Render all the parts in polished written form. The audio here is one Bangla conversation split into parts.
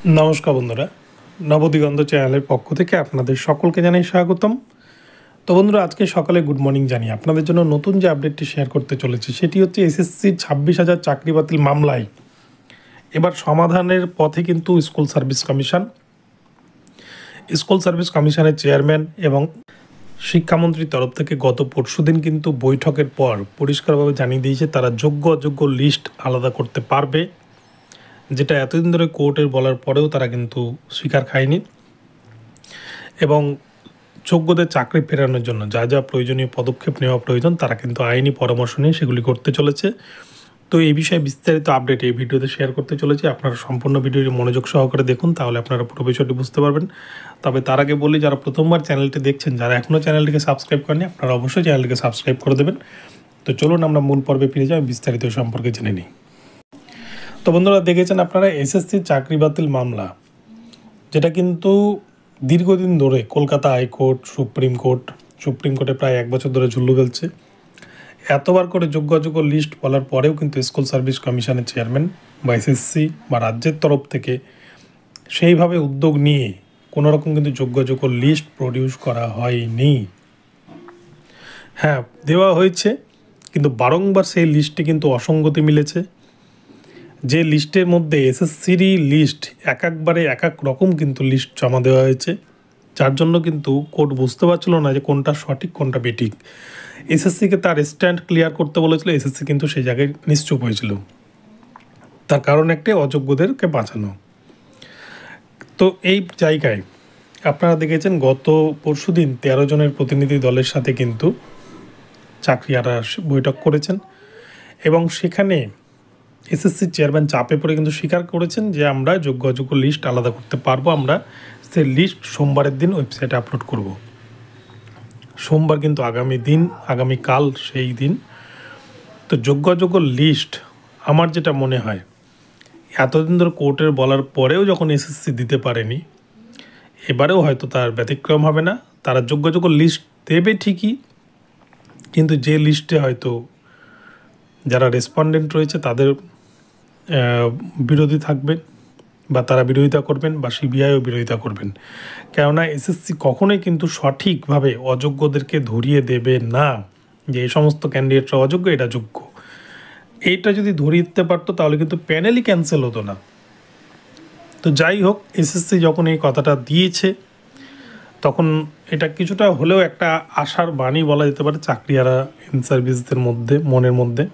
নমস্কার বন্ধুরা, নবদিগন্ত চ্যানেলের পক্ষ থেকে আপনাদের সকলকে জানাই স্বাগতম। তো বন্ধুরা, আজকে সকালে গুড মর্নিং জানিয়ে আপনাদের জন্য নতুন যে আপডেটটি শেয়ার করতে চলেছি সেটি হচ্ছে এসএসসির 26,000 চাকরি বাতিল মামলায় এবার সমাধানের পথে কিন্তু স্কুল সার্ভিস কমিশনের চেয়ারম্যান এবং শিক্ষামন্ত্রীর তরফ থেকে গত পরশুদিন কিন্তু বৈঠকের পর পরিষ্কারভাবে জানিয়ে দিয়েছে তারা যোগ্য অযোগ্য লিস্ট আলাদা করতে পারবে, যেটা এতদিন ধরে কোর্টের বলার পরেও তারা কিন্তু স্বীকার খায়নি। এবং যোগ্যদের চাকরি ফেরানোর জন্য যা যা প্রয়োজনীয় পদক্ষেপ নেওয়া প্রয়োজন তারা কিন্তু আইনি পরামর্শ নিয়ে সেগুলি করতে চলেছে। তো এই বিষয়ে বিস্তারিত আপডেট এই ভিডিওতে শেয়ার করতে চলেছি। আপনারা সম্পূর্ণ ভিডিওটি মনোযোগ সহকারে দেখুন, তাহলে আপনারা পুরো বিষয়টি বুঝতে পারবেন। তবে তার আগে বলি, যারা প্রথমবার চ্যানেলটি দেখছেন, যারা এখনও চ্যানেলটিকে সাবস্ক্রাইব করেনি, আপনারা অবশ্যই চ্যানেলটিকে সাবস্ক্রাইব করে দেবেন। তো চলুন আমরা মূল পর্বে ফিরে যাই, বিস্তারিত সম্পর্কে জেনে নিই। তো বন্ধুরা, দেখেছেন আপনারা এসএসসির চাকরি বাতিল মামলা, যেটা কিন্তু দীর্ঘদিন ধরে কলকাতা হাইকোর্ট, সুপ্রিম কোর্টে প্রায় 1 বছর ধরে ঝুল্লু ফেলছে। এতবার করে যোগ্য অযোগ্য লিস্ট বলার পরেও কিন্তু স্কুল সার্ভিস কমিশনের চেয়ারম্যান বা এসএসসি বা রাজ্যের তরফ থেকে সেইভাবে উদ্যোগ নিয়ে কোনোরকম কিন্তু যোগ্য অযোগ্য লিস্ট প্রডিউস করা হয়নি। হ্যাঁ, দেওয়া হয়েছে, কিন্তু বারংবার সেই লিস্টে কিন্তু অসঙ্গতি মিলেছে। যে লিস্টের মধ্যে এসএসসিরই লিস্ট একবারে এক এক রকম কিন্তু লিস্ট জমা দেওয়া হয়েছে, যার জন্য কিন্তু কোর্ট বুঝতে পারছিল না যে কোনটা সঠিক কোনটা বেঠিক। এসএসসিকে তার স্ট্যান্ড ক্লিয়ার করতে বলেছিল, এসএসসি কিন্তু সেই জায়গায় নিশ্চুপ হয়েছিল। তার কারণ একটাই, অযোগ্যদেরকে বাঁচানো। তো এই জায়গায় আপনারা দেখেছেন গত পরশুদিন 13 জনের প্রতিনিধি দলের সাথে কিন্তু চাকরিয়ারা বৈঠক করেছেন এবং সেখানে এসএসসির চেয়ারম্যান চাপে পড়ে কিন্তু স্বীকার করেছেন যে আমরা যোগ্য অযোগ্য লিস্ট আলাদা করতে পারবো। আমরা সেই লিস্ট সোমবারের দিন ওয়েবসাইটে আপলোড করব। সোমবার কিন্তু আগামীকাল সেই দিন। তো যোগ্য অযোগ্য লিস্ট আমার যেটা মনে হয়, এতদিন ধরে কোর্টের বলার পরেও যখন এসএসসি দিতে পারেনি, এবারেও হয়তো তার ব্যতিক্রম হবে না। তারা যোগ্য অযোগ্য লিস্ট দেবে ঠিকই, কিন্তু যে লিস্টে হয়তো যারা রেসপন্ডেন্ট রয়েছে তাদের বিরোধী থাকবে বা তারা বিরোধিতা করবেন বা সিবিআইও বিরোধিতা করবেন। কেননা এসএসসি কখনোই কিন্তু সঠিকভাবে অযোগ্যদেরকে ধরিয়ে দেবে না যে এই সমস্ত ক্যান্ডিডেটরা অযোগ্য, এটা যোগ্য। এইটা যদি ধরিয়ে দিতে পারতো তাহলে কিন্তু প্যানেলই ক্যান্সেল হতো না। তো যাই হোক, এসএসসি যখন এই কথাটা দিয়েছে তখন এটা কিছুটা হলেও একটা আশার বাণী বলা যেতে পারে। চাকরিয়ারা ইন সার্ভিসদের মনের মধ্যে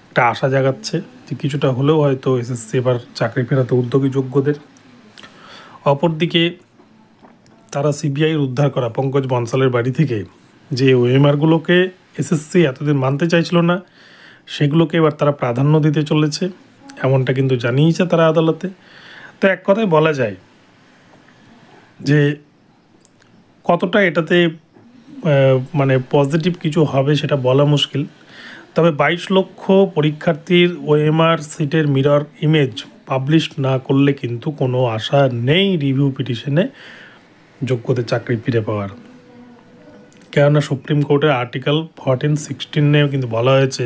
একটা আশা জাগাচ্ছে যে কিছুটা হলেও হয়তো এসএসসি এবার চাকরি ফেরাতে উদ্যোগী যোগ্যদের। অপরদিকে তারা সিবিআইয়ের উদ্ধার করা পঙ্কজ বনসালের বাড়ি থেকে যে ওএমআরগুলোকে এসএসসি এতদিন মানতে চাইছিল না, সেগুলোকে এবার তারা প্রাধান্য দিতে চলেছে, এমনটা কিন্তু জানিয়েছে তারা আদালতে। তো এক কথায় বলা যায় যে কতটা এটাতে মানে পজিটিভ কিছু হবে সেটা বলা মুশকিল। তবে 22 লক্ষ পরীক্ষার্থীর ওএমআর সিটের মিরর ইমেজ পাবলিশ না করলে কিন্তু কোনো আশা নেই রিভিউ পিটিশনে যোগ্যদের চাকরি ফিরে পাওয়ার। কেননা সুপ্রিম কোর্টের আর্টিকেল 14(16) কিন্তু বলা হয়েছে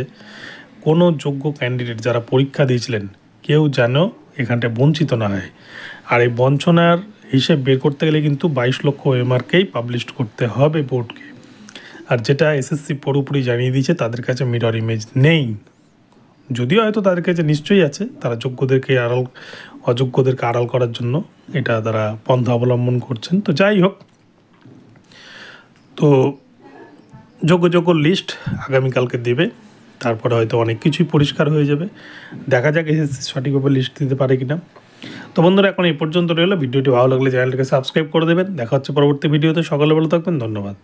কোনো যোগ্য ক্যান্ডিডেট যারা পরীক্ষা দিয়েছিলেন কেউ যেন এখানটায় বঞ্চিত না হয়। আর এই বঞ্চনার হিসেব বের করতে গেলে কিন্তু 22 লক্ষ ওএমআরকেই পাবলিশ করতে হবে বোর্ডকে। আর যেটা এসএসসি পুরোপুরি জানিয়ে দিয়েছে, তাদের কাছে মিরর ইমেজ নেই। যদিও হয়তো তাদের কাছে নিশ্চয়ই আছে, তারা অযোগ্যদেরকে আড়াল করার জন্য এটা তারা পন্থা অবলম্বন করছেন। তো যাই হোক, তো যোগ্য লিস্ট আগামীকালকে দেবে, তারপরে হয়তো অনেক কিছুই পরিষ্কার হয়ে যাবে। দেখা যাক এসএসসি সঠিকভাবে লিস্ট দিতে পারে কিনা। তো বন্ধুরা, এখন এই পর্যন্ত রইল। ভিডিওটি ভালো লাগলে চ্যানেলটিকে সাবস্ক্রাইব করে দেবেন। দেখা হচ্ছে পরবর্তী ভিডিওতে। সকলে ভালো থাকবেন, ধন্যবাদ।